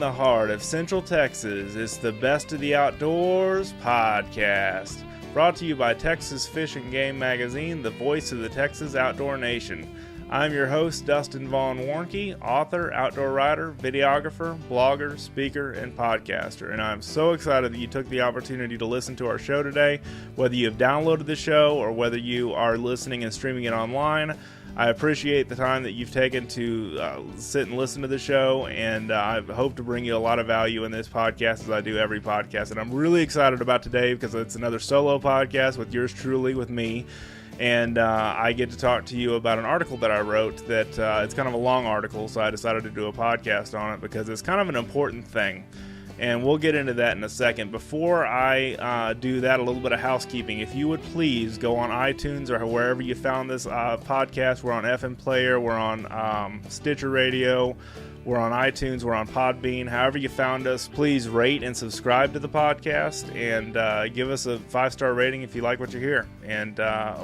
the heart of Central Texas, it's the Best of the Outdoors podcast. Brought to you by Texas Fish and Game Magazine, the voice of the Texas outdoor nation. I'm your host, Dustin Vaughn Warnke, author, outdoor writer, videographer, blogger, speaker, and podcaster. And I'm so excited that you took the opportunity to listen to our show today. Whether you have downloaded the show or whether you are listening and streaming it online, I appreciate the time that you've taken to sit and listen to the show, and I hope to bring you a lot of value in this podcast as I do every podcast. And I'm really excited about today because it's another solo podcast with yours truly, with me. And I get to talk to you about an article that I wrote that it's kind of a long article, so I decided to do a podcast on it because it's kind of an important thing. And we'll get into that in a second. Before I do that, a little bit of housekeeping. If you would please go on iTunes or wherever you found this podcast. We're on FM Player, we're on Stitcher Radio, we're on iTunes, we're on Podbean. However you found us, please rate and subscribe to the podcast and give us a 5-star rating if you like what you hear. And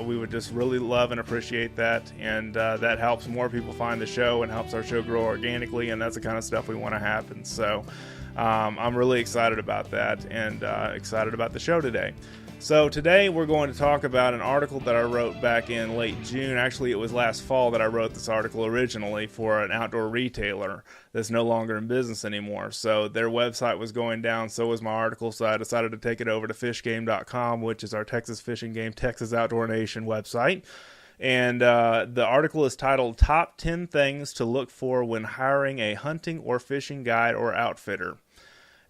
we would just really love and appreciate that. And that helps more people find the show and helps our show grow organically. And that's the kind of stuff we want to happen. So I'm really excited about that and excited about the show today. So today we're going to talk about an article that I wrote back in late June. Actually, it was last fall that I wrote this article originally for an outdoor retailer that's no longer in business anymore. So their website was going down, so was my article, so I decided to take it over to fishgame.com, which is our Texas Fish and Game, Texas Outdoor Nation website. And the article is titled Top 10 Things to Look For When Hiring a Hunting or Fishing Guide or Outfitter.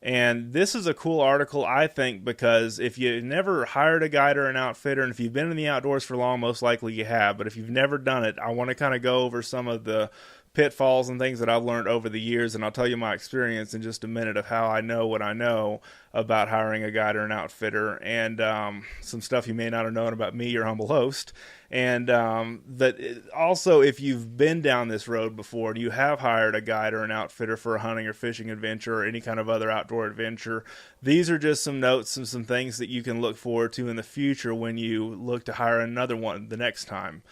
And this is a cool article, I think, because if you've never hired a guide or an outfitter, and if you've been in the outdoors for long, most likely you have, but if you've never done it, I want to kind of go over some of the pitfalls and things that I've learned over the years, and I'll tell you my experience in just a minute of how I know what I know about hiring a guide or an outfitter, and some stuff you may not have known about me, your humble host. And that also, if you've been down this road before and you have hired a guide or an outfitter for a hunting or fishing adventure or any kind of other outdoor adventure, these are just some notes and some things that you can look forward to in the future when you look to hire another one the next time.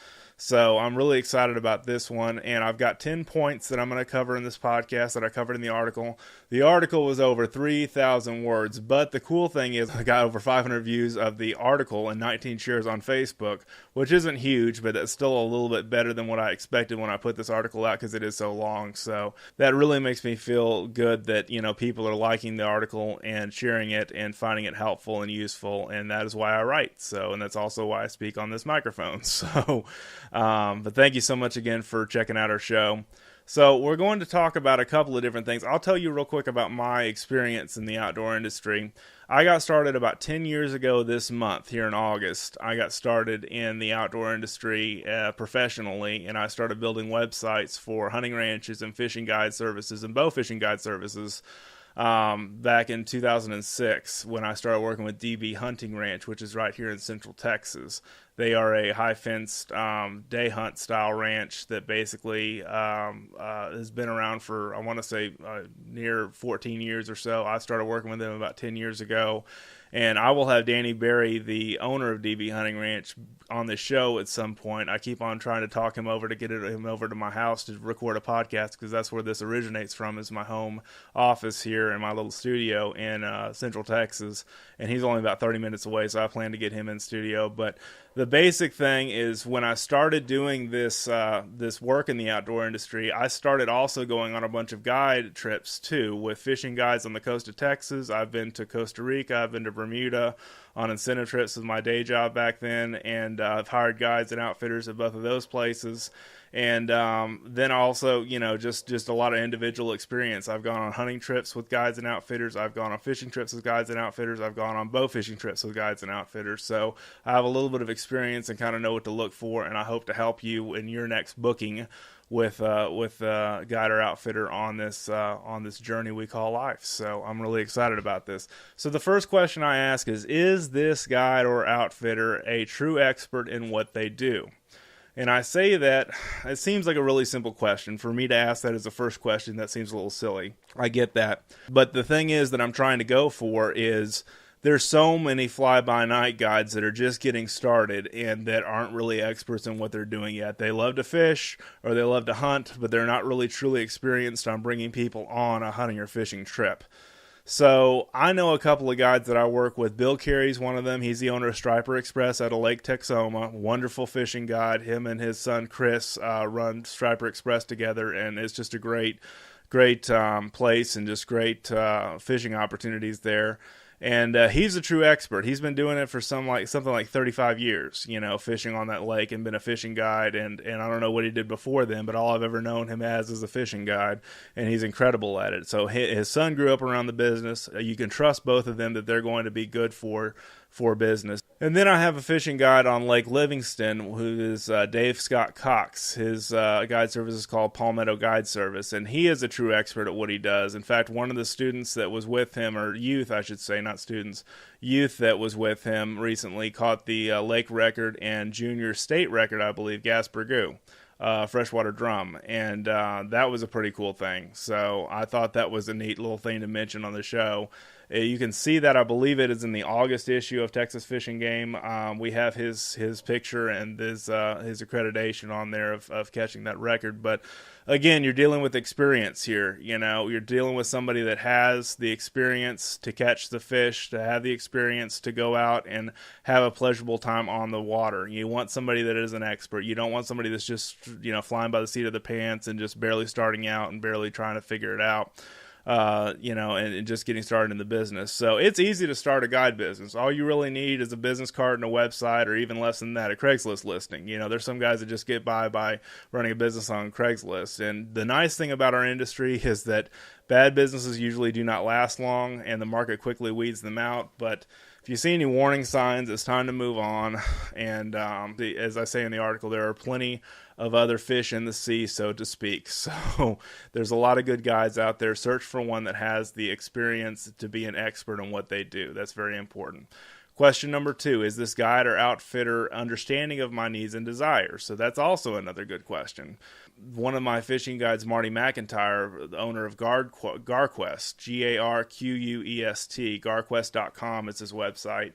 So I'm really excited about this one, and I've got 10 points that I'm going to cover in this podcast that I covered in the article. The article was over 3,000 words, but the cool thing is I got over 500 views of the article and 19 shares on Facebook, which isn't huge, but it's still a little bit better than what I expected when I put this article out because it is so long. So that really makes me feel good that, you know, people are liking the article and sharing it and finding it helpful and useful, and that is why I write. So, and that's also why I speak on this microphone. So, but thank you so much again for checking out our show. So we're going to talk about a couple of different things. I'll tell you real quick about my experience in the outdoor industry. I got started about 10 years ago this month, here in August. I got started in the outdoor industry professionally, and I started building websites for hunting ranches and fishing guide services and bow fishing guide services back in 2006 when I started working with DB Hunting Ranch, which is right here in Central Texas. They are a high-fenced day hunt style ranch that basically has been around for, I want to say, near 14 years or so. I started working with them about 10 years ago. And I will have Danny Berry, the owner of DB Hunting Ranch, on the show at some point. I keep on trying to talk him over to get him over to my house to record a podcast because that's where this originates from, is my home office here in my little studio in Central Texas. And he's only about 30 minutes away, so I plan to get him in studio. But the basic thing is when I started doing this work in the outdoor industry, I started also going on a bunch of guide trips too with fishing guides on the coast of Texas. I've been to Costa Rica, I've been to Bermuda on incentive trips with my day job back then, and I've hired guides and outfitters at both of those places. And then also, you know, just a lot of individual experience. I've gone on hunting trips with guides and outfitters. I've gone on fishing trips with guides and outfitters. I've gone on bow fishing trips with guides and outfitters. So I have a little bit of experience and kind of know what to look for, and I hope to help you in your next booking with guide or outfitter on this journey we call life. So I'm really excited about this. So the first question I ask is this guide or outfitter a true expert in what they do? And I say that it seems like a really simple question. For me to ask that as the first question, that seems a little silly. I get that. But the thing is that I'm trying to go for is there's so many fly-by-night guides that are just getting started and that aren't really experts in what they're doing yet. They love to fish or they love to hunt, but they're not really truly experienced on bringing people on a hunting or fishing trip. So I know a couple of guides that I work with. Bill Carey's one of them. He's the owner of Striper Express out of Lake Texoma. Wonderful fishing guide. Him and his son Chris run Striper Express together, and it's just a great place and just great fishing opportunities there. And he's a true expert. He's been doing it for something like 35 years, fishing on that lake, and been a fishing guide. And I don't know what he did before then, but all I've ever known him as is a fishing guide, and he's incredible at it. So his son grew up around the business. You can trust both of them that they're going to be good for business. And then I have a fishing guide on Lake Livingston, who is Dave Scott Cox. His guide service is called Palmetto Guide Service, and he is a true expert at what he does. In fact, one of the students that was with him, or youth, I should say, not students, youth that was with him recently caught the lake record and junior state record, I believe, Gasper Goo. Freshwater drum, and that was a pretty cool thing. So I thought that was a neat little thing to mention on the show. You can see that, I believe it is in the August issue of Texas Fish and Game. We have his picture and his accreditation on there of catching that record. But again, you're dealing with experience here. You're dealing with somebody that has the experience to catch the fish, to have the experience to go out and have a pleasurable time on the water. You want somebody that is an expert. You don't want somebody that's just flying by the seat of the pants and just barely starting out and barely trying to figure it out. And just getting started in the business. So it's easy to start a guide business. All you really need is a business card and a website, or even less than that, a Craigslist listing. There's some guys that just get by running a business on Craigslist. And the nice thing about our industry is that bad businesses usually do not last long, and the market quickly weeds them out. But if you see any warning signs, it's time to move on. And as I say in the article, there are plenty of other fish in the sea, so to speak. So there's a lot of good guides out there. Search for one that has the experience to be an expert in what they do. That's very important. Question number 2, is this guide or outfitter understanding of my needs and desires? So that's also another good question. One of my fishing guides, Marty McIntyre, the owner of GarQuest, GarQuest, garquest.com is his website.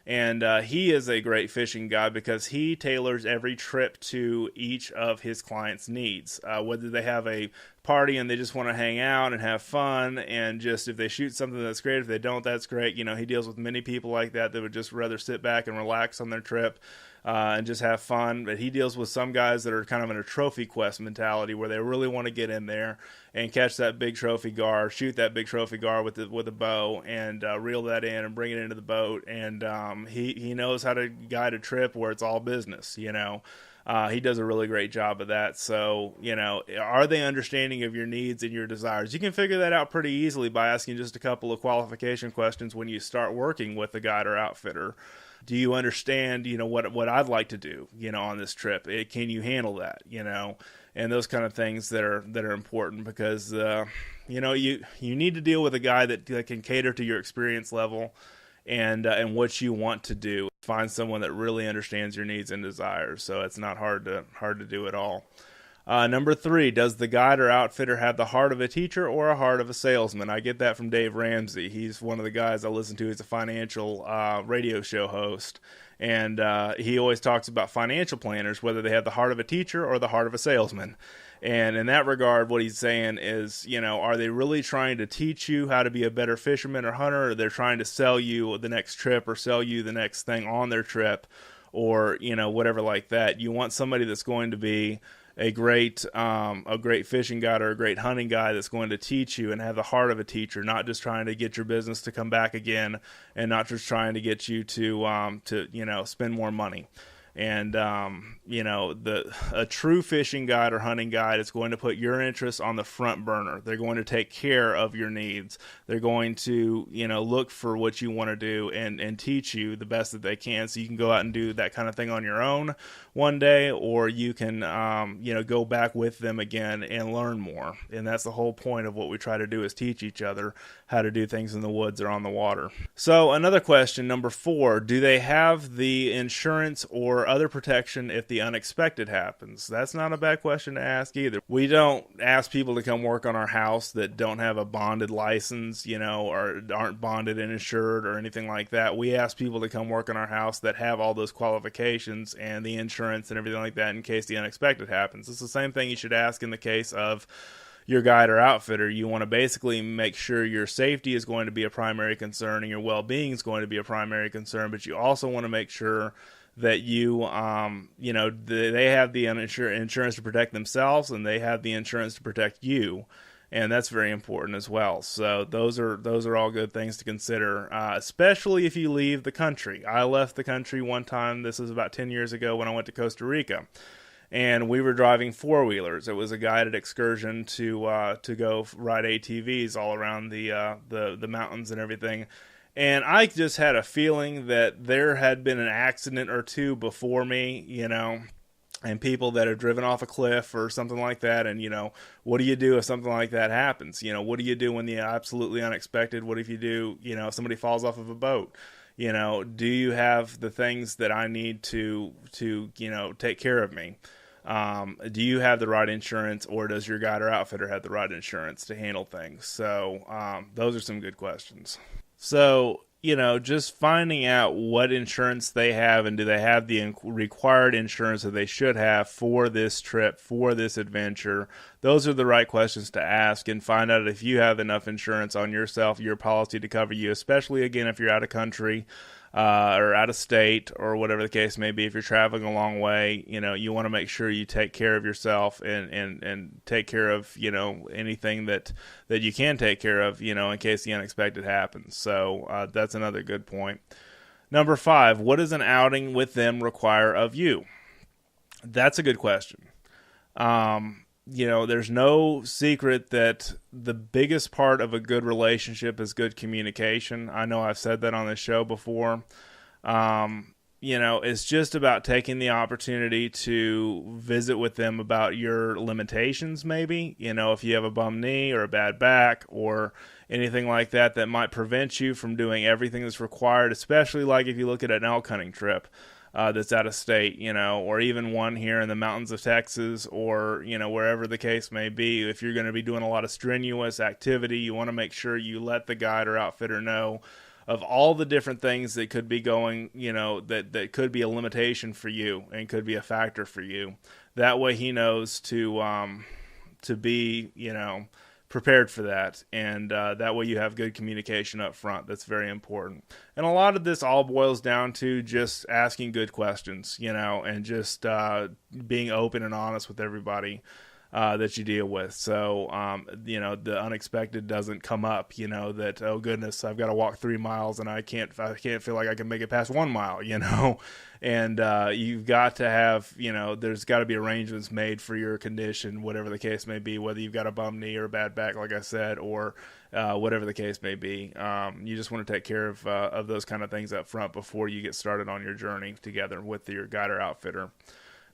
And he is a great fishing guide because he tailors every trip to each of his clients' needs. Whether they have a party and they just want to hang out and have fun, and just if they shoot something, that's great. If they don't, that's great. He deals with many people like that would just rather sit back and relax on their trip and just have fun. But he deals with some guys that are kind of in a trophy quest mentality, where they really want to get in there and catch that big trophy gar, shoot that big trophy gar with a bow, and reel that in and bring it into the boat. And he knows how to guide a trip where it's all business. He does a really great job of that. So, are they understanding of your needs and your desires? You can figure that out pretty easily by asking just a couple of qualification questions when you start working with a guide or outfitter. Do you understand, what I'd like to do, on this trip? Can you handle that, and those kind of things that are important, because, you need to deal with a guy that can cater to your experience level and what you want to do. Find someone that really understands your needs and desires. So it's not hard to do at all. Number 3, does the guide or outfitter have the heart of a teacher or a heart of a salesman? I get that from Dave Ramsey. He's one of the guys I listen to. He's a financial radio show host. And he always talks about financial planners, whether they have the heart of a teacher or the heart of a salesman. And in that regard, what he's saying is, are they really trying to teach you how to be a better fisherman or hunter, or they're trying to sell you the next trip or sell you the next thing on their trip, or, whatever like that? You want somebody that's going to be a great fishing guide or a great hunting guide that's going to teach you and have the heart of a teacher, not just trying to get your business to come back again, and not just trying to get you to spend more money. And, a true fishing guide or hunting guide is going to put your interests on the front burner. They're going to take care of your needs. They're going to, look for what you want to do and teach you the best that they can, so you can go out and do that kind of thing on your own one day, or you can, go back with them again and learn more. And that's the whole point of what we try to do, is teach each other how to do things in the woods or on the water. So another question, number 4, do they have the insurance or for other protection if the unexpected happens? That's not a bad question to ask either. We don't ask people to come work on our house that don't have a bonded license, or aren't bonded and insured or anything like that. We ask people to come work on our house that have all those qualifications and the insurance and everything like that in case the unexpected happens. It's the same thing you should ask in the case of your guide or outfitter. You want to basically make sure your safety is going to be a primary concern and your well-being is going to be a primary concern, but you also want to make sure that they have the insurance to protect themselves and they have the insurance to protect you, and that's very important as well. So those are all good things to consider, especially if you leave the country. I left the country one time. This was about 10 years ago when I went to Costa Rica. And we were driving four-wheelers. It was a guided excursion to go ride ATVs all around the mountains and everything. And I just had a feeling that there had been an accident or two before me, and people that have driven off a cliff or something like that. And, what do you do if something like that happens? What do you do when the absolutely unexpected? What if you do, if somebody falls off of a boat? Do you have the things that I need to take care of me? Do you have the right insurance, or does your guide or outfitter have the right insurance to handle things? So those are some good questions. So, just finding out what insurance they have and do they have the required insurance that they should have for this trip, for this adventure. Those are the right questions to ask, and find out if you have enough insurance on yourself, your policy to cover you, especially, again, if you're out of country. Or out of state, or whatever the case may be. If you're traveling a long way, you want to make sure you take care of yourself and take care of, anything that you can take care of, in case the unexpected happens. So that's another good point. Number 5, what does an outing with them require of you? That's a good question. There's no secret that the biggest part of a good relationship is good communication. I know I've said that on this show before. It's just about taking the opportunity to visit with them about your limitations, maybe. If you have a bum knee or a bad back or anything like that might prevent you from doing everything that's required, especially like if you look at an elk hunting trip. That's out of state, or even one here in the mountains of Texas, or, wherever the case may be. If you're going to be doing a lot of strenuous activity, you want to make sure you let the guide or outfitter know of all the different things that could be going, that could be a limitation for you and could be a factor for you. That way he knows to be, prepared for that, and that way you have good communication up front. That's very important. And a lot of this all boils down to just asking good questions, and just being open and honest with everybody that you deal with. So, the unexpected doesn't come up, that, oh goodness, I've got to walk 3 miles and I can't feel like I can make it past 1 mile, and you've got to have, there's got to be arrangements made for your condition, whatever the case may be, whether you've got a bum knee or a bad back, like I said, or whatever the case may be. You just want to take care of those kind of things up front before you get started on your journey together with your guide or outfitter.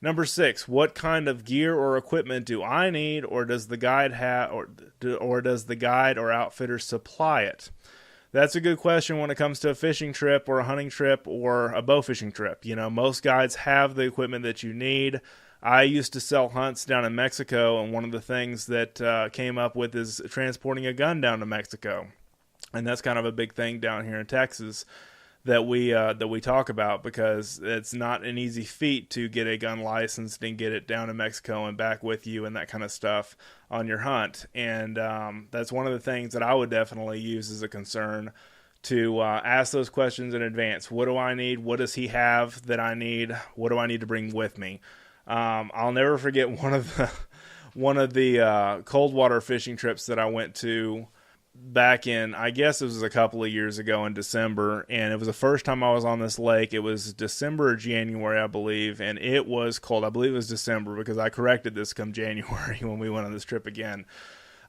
Number 6, what kind of gear or equipment do I need, or does the guide have, or does the guide or outfitter supply it? That's a good question when it comes to a fishing trip or a hunting trip or a bow fishing trip. Most guides have the equipment that you need. I used to sell hunts down in Mexico, and one of the things that came up with is transporting a gun down to Mexico. And that's kind of a big thing down here in Texas that we talk about, because it's not an easy feat to get a gun licensed and get it down to Mexico and back with you and that kind of stuff on your hunt. And that's one of the things that I would definitely use as a concern, to ask those questions in advance. What do I need? What does he have that I need? What do I need to bring with me? I'll never forget one of the cold water fishing trips that I went to back in, I guess it was a couple of years ago in December, and it was the first time I was on this lake. It was December or January, I believe, and it was cold. I believe it was December, because I corrected this come January when we went on this trip again.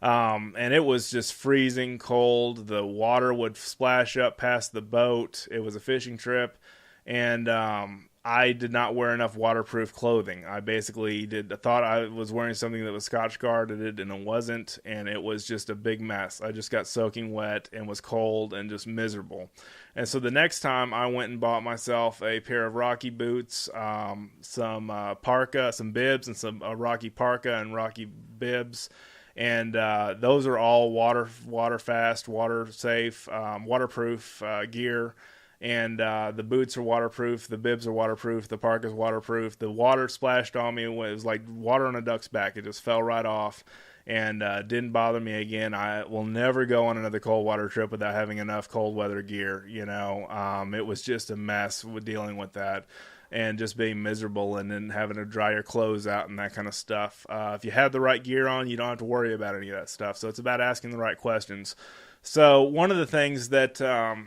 And it was just freezing cold. The water would splash up past the boat. It was a fishing trip. And I did not wear enough waterproof clothing. I basically thought I was wearing something that was Scotch guarded, and it wasn't, and it was just a big mess. I just got soaking wet and was cold and just miserable. And so the next time I went and bought myself a pair of Rocky boots, some parka, some bibs, and some Rocky parka and Rocky bibs. And those are all water fast, water safe, waterproof gear. And the boots are waterproof, the bibs are waterproof, the parka's waterproof. The water splashed on me. It was like water on a duck's back. It just fell right off and didn't bother me again. I will never go on another cold water trip without having enough cold weather gear. It was just a mess with dealing with that and just being miserable, and then having to dry your clothes out and that kind of stuff. If you have the right gear on, you don't have to worry about any of that stuff. So it's about asking the right questions. So one of the things that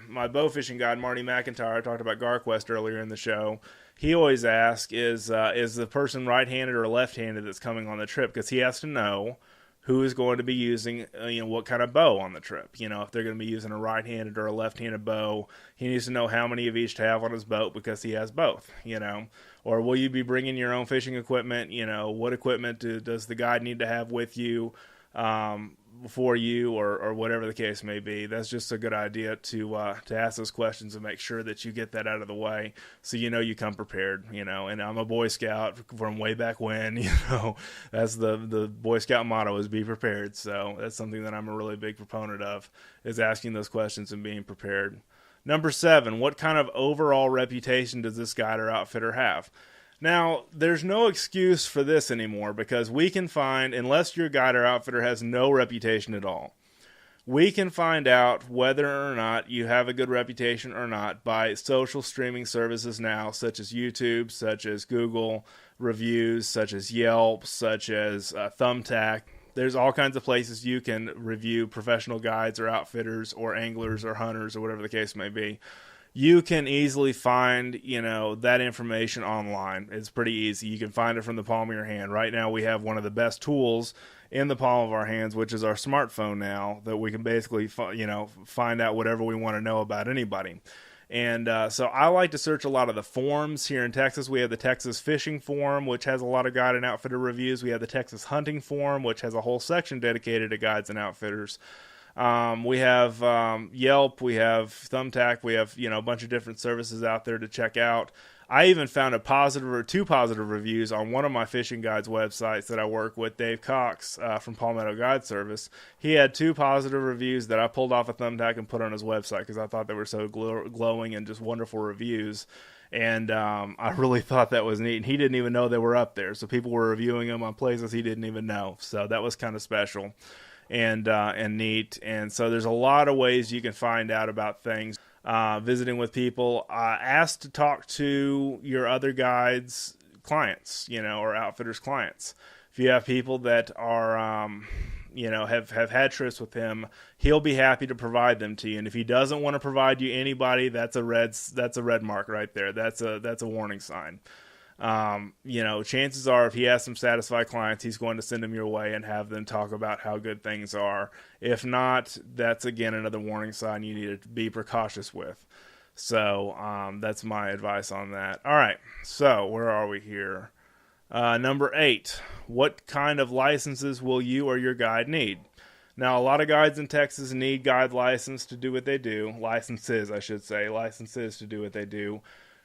my bow fishing guide, Marty McIntyre, I talked about GarQuest earlier in the show, he always asks is the person right-handed or left-handed that's coming on the trip? Because he has to know who is going to be using, what kind of bow on the trip. If they're going to be using a right-handed or a left-handed bow, he needs to know how many of each to have on his boat because he has both, Or will you be bringing your own fishing equipment? What equipment does the guide need to have with you? For you or whatever the case may be. That's just a good idea to ask those questions and make sure that you get that out of the way so you come prepared, and I'm a Boy Scout from way back when, that's the Boy Scout motto is be prepared. So that's something that I'm a really big proponent of, is asking those questions and being prepared. Number 7, what kind of overall reputation does this guide or outfitter have? Now, there's no excuse for this anymore, because we can find, unless your guide or outfitter has no reputation at all, we can find out whether or not you have a good reputation or not by social streaming services now, such as YouTube, such as Google reviews, such as Yelp, such as Thumbtack. There's all kinds of places you can review professional guides or outfitters or anglers or hunters or whatever the case may be. You can easily find, that information online. It's pretty easy. You can find it from the palm of your hand. Right now, we have one of the best tools in the palm of our hands, which is our smartphone now, that we can basically, find out whatever we want to know about anybody. And so I like to search a lot of the forums here in Texas. We have the Texas Fishing Forum, which has a lot of guide and outfitter reviews. We have the Texas Hunting Forum, which has a whole section dedicated to guides and outfitters. We have Yelp, we have Thumbtack, we have a bunch of different services out there to check out. I even found two positive reviews on one of my fishing guides websites that I work with, Dave Cox from Palmetto Guide Service. He had 2 positive reviews that I pulled off of Thumbtack and put on his website because I thought they were so glowing and just wonderful reviews. And I really thought that was neat. And he didn't even know they were up there, so people were reviewing them on places he didn't even know. So that was kind of special and neat. And so there's a lot of ways you can find out about things. Visiting with people, ask to talk to your other guides' clients, or outfitters' clients. If you have people that are, have had trips with him, he'll be happy to provide them to you. And if he doesn't want to provide you anybody, that's a red mark right there. That's a warning sign. Chances are if he has some satisfied clients, he's going to send them your way and have them talk about how good things are. If not, that's again another warning sign you need to be precautious with. So that's my advice on that. All right, so where are we here? Number 8, what kind of licenses will you or your guide need? Now, a lot of guides in Texas need guide license to do what they do. Licenses to do what they do.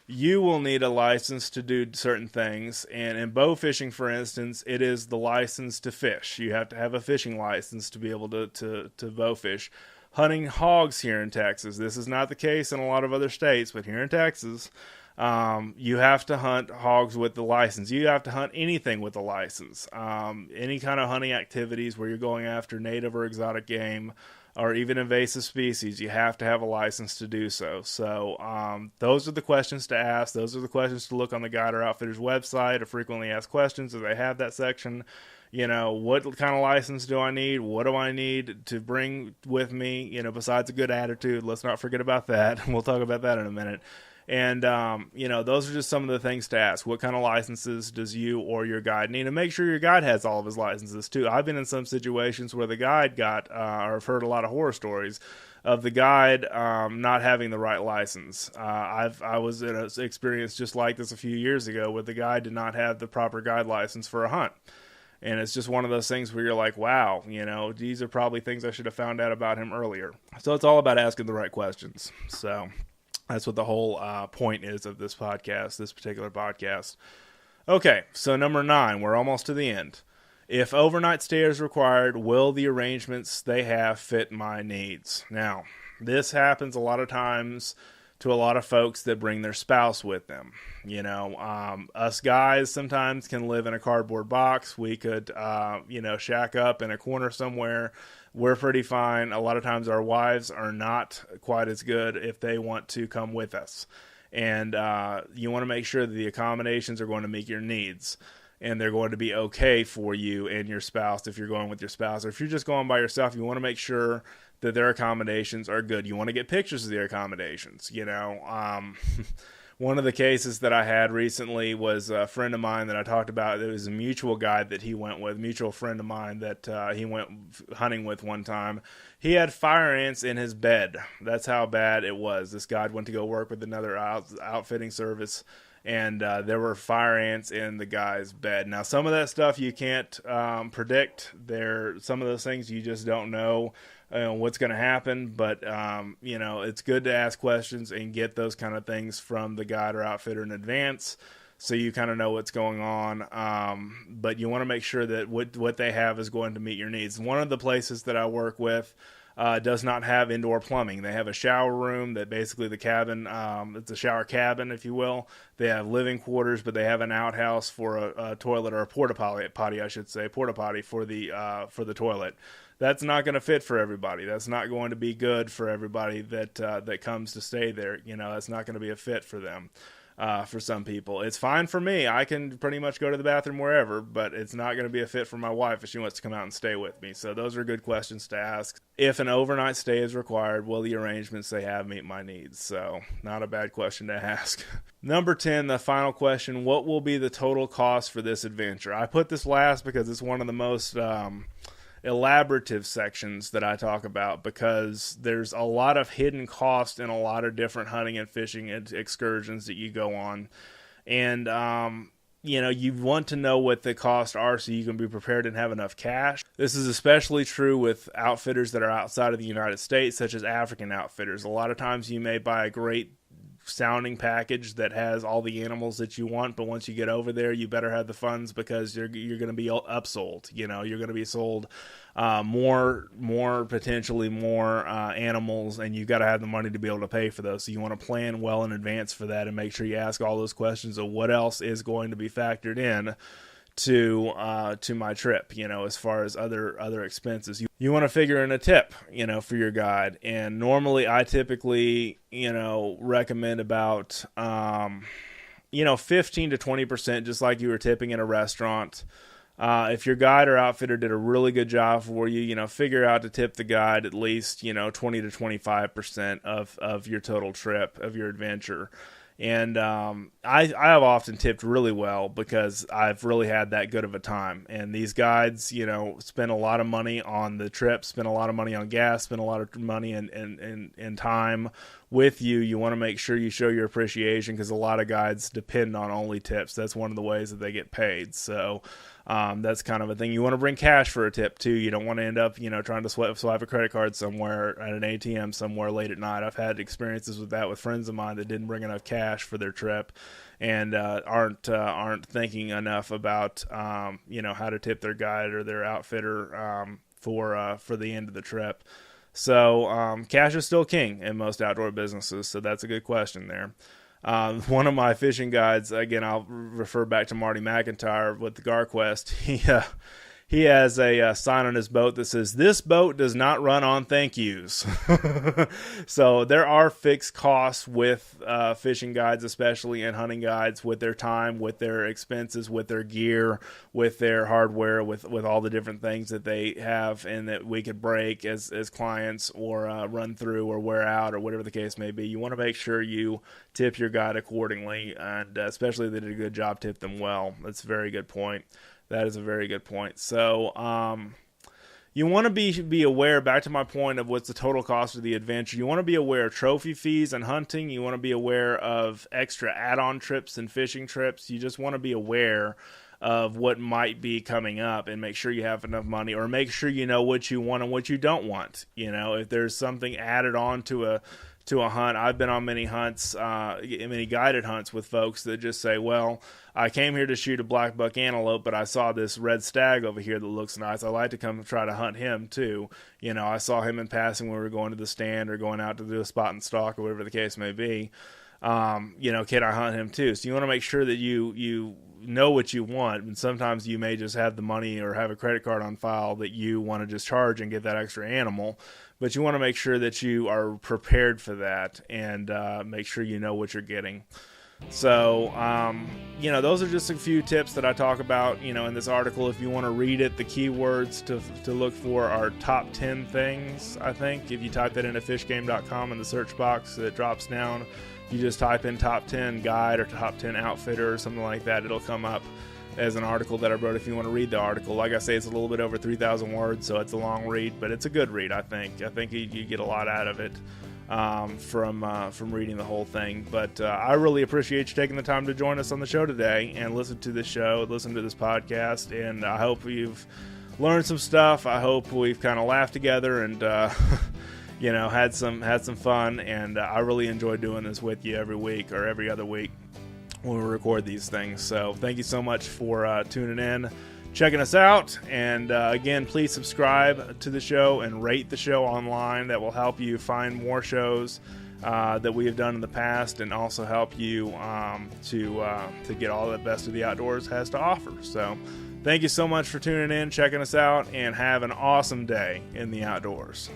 You will need a license to do certain things, and in bow fishing, for instance, it is the license to fish. You have to have a fishing license to be able to bow fish. Hunting hogs here in Texas, this is not the case in a lot of other states, but here in Texas, you have to hunt hogs with the license. You have to hunt anything with a license. Any kind of hunting activities where you're going after native or exotic game, or even invasive species, you have to have a license to do so. So those are the questions to ask. Those are the questions to look on the Guide or Outfitter's website, or frequently asked questions if they have that section. What kind of license do I need? What do I need to bring with me? Besides a good attitude, let's not forget about that. We'll talk about that in a minute. And, those are just some of the things to ask. What kind of licenses does you or your guide need? And make sure your guide has all of his licenses, too. I've been in some situations where the guide got, or I've heard a lot of horror stories. of the guide not having the right license. I was in an experience just like this a few years ago where the guide did not have the proper guide license for a hunt. And it's just one of those things where you're like, wow, these are probably things I should have found out about him earlier. So it's all about asking the right questions. So that's what the whole point is of this podcast, this particular podcast. Okay, so number 9, we're almost to the end. If overnight stay is required, will the arrangements they have fit my needs? Now, this happens a lot of times to a lot of folks that bring their spouse with them. Us guys sometimes can live in a cardboard box. We could, shack up in a corner somewhere. We're pretty fine. A lot of times our wives are not quite as good if they want to come with us. And you want to make sure that the accommodations are going to meet your needs. And they're going to be okay for you and your spouse if you're going with your spouse. Or if you're just going by yourself, you want to make sure that their accommodations are good. You want to get pictures of their accommodations. One of the cases that I had recently was a friend of mine that I talked about. It was a mutual guide that he went with, mutual friend of mine that he went hunting with one time. He had fire ants in his bed. That's how bad it was. This guide went to go work with another outfitting service, and there were fire ants in the guy's bed. Now, some of that stuff you can't predict. Some of those things you just don't know what's going to happen. But, it's good to ask questions and get those kind of things from the guide or outfitter in advance so you kind of know what's going on. But you want to make sure that what they have is going to meet your needs. One of the places that I work with does not have indoor plumbing. They have a shower room that basically the cabin, it's a shower cabin, if you will. They have living quarters, but they have an outhouse for a toilet, or a porta potty, I should say, porta potty for the toilet. That's not going to fit for everybody. That's not going to be good for everybody that comes to stay there. That's not going to be a fit for them. For some people, it's fine for me. I can pretty much go to the bathroom wherever, but it's not going to be a fit for my wife if she wants to come out and stay with me. So those are good questions to ask. If an overnight stay is required, will the arrangements they have meet my needs? So not a bad question to ask. Number 10, the final question, what will be the total cost for this adventure? I put this last because it's one of the most elaborative sections that I talk about, because there's a lot of hidden cost in a lot of different hunting and fishing excursions that you go on. And, you want to know what the costs are so you can be prepared and have enough cash. This is especially true with outfitters that are outside of the United States, such as African outfitters. A lot of times you may buy a great sounding package that has all the animals that you want, but once you get over there, you better have the funds, because you're going to be upsold. You're going to be sold potentially more animals, and you've got to have the money to be able to pay for those. So you want to plan well in advance for that, and make sure you ask all those questions of what else is going to be factored in to my trip, as far as other expenses. You want to figure in a tip, for your guide. And normally I typically, recommend about, 15 to 20%, just like you were tipping in a restaurant. If your guide or outfitter did a really good job for you, figure out to tip the guide at least, 20 to 25% of your total trip, of your adventure. And I have often tipped really well because I've really had that good of a time. And these guides, spend a lot of money on the trip, spend a lot of money on gas, spend a lot of money and time with you. You want to make sure you show your appreciation, because a lot of guides depend on only tips. That's one of the ways that they get paid. So that's kind of a thing. You want to bring cash for a tip too. You don't want to end up, trying to swipe a credit card somewhere at an ATM somewhere late at night. I've had experiences with that with friends of mine that didn't bring enough cash for their trip, and aren't thinking enough about how to tip their guide or their outfitter for the end of the trip. So cash is still king in most outdoor businesses. So that's a good question there. One of my fishing guides, again, I'll refer back to Marty McIntyre with the GarQuest. He has a sign on his boat that says, "This boat does not run on thank yous." So there are fixed costs with fishing guides, especially, and hunting guides, with their time, with their expenses, with their gear, with their hardware, with all the different things that they have and that we could break as clients, or run through, or wear out, or whatever the case may be. You want to make sure you tip your guide accordingly, and especially if they did a good job, tip them well. That's a very good point. That is a very good point. So, you want to be aware, back to my point of what's the total cost of the adventure. You want to be aware of trophy fees and hunting. You want to be aware of extra add-on trips and fishing trips. You just want to be aware of what might be coming up and make sure you have enough money, or make sure you know what you want and what you don't want. You know, if there's something added on to a hunt. I've been on many hunts, many guided hunts with folks that just say, well, I came here to shoot a black buck antelope, but I saw this red stag over here that looks nice. I'd like to come try to hunt him too. You know, I saw him in passing when we were going to the stand or going out to do a spot and stalk or whatever the case may be. You know, can I hunt him too? So you want to make sure that you know what you want, and sometimes you may just have the money or have a credit card on file that you want to just charge and get that extra animal, but you want to make sure that you are prepared for that and make sure you know what you're getting. So, you know, those are just a few tips that I talk about, you know, in this article. If you want to read it, the keywords to look for are top 10 things, I think. If you type that into fishgame.com in the search box, it drops down. You just type in top 10 guide or top 10 outfitter or something like that. It'll come up as an article that I wrote if you want to read the article. Like I say, it's a little bit over 3,000 words, so it's a long read, but it's a good read, I think. I think you get a lot out of it from reading the whole thing. But I really appreciate you taking the time to join us on the show today and listen to this show, listen to this podcast, and I hope you've learned some stuff. I hope we've kind of laughed together and you know, had some fun, and I really enjoy doing this with you every week or every other week when we record these things. So thank you so much for tuning in, checking us out, and again, please subscribe to the show and rate the show online. That will help you find more shows that we have done in the past, and also help you to get all the best of the outdoors has to offer. So thank you so much for tuning in, checking us out, and have an awesome day in the outdoors.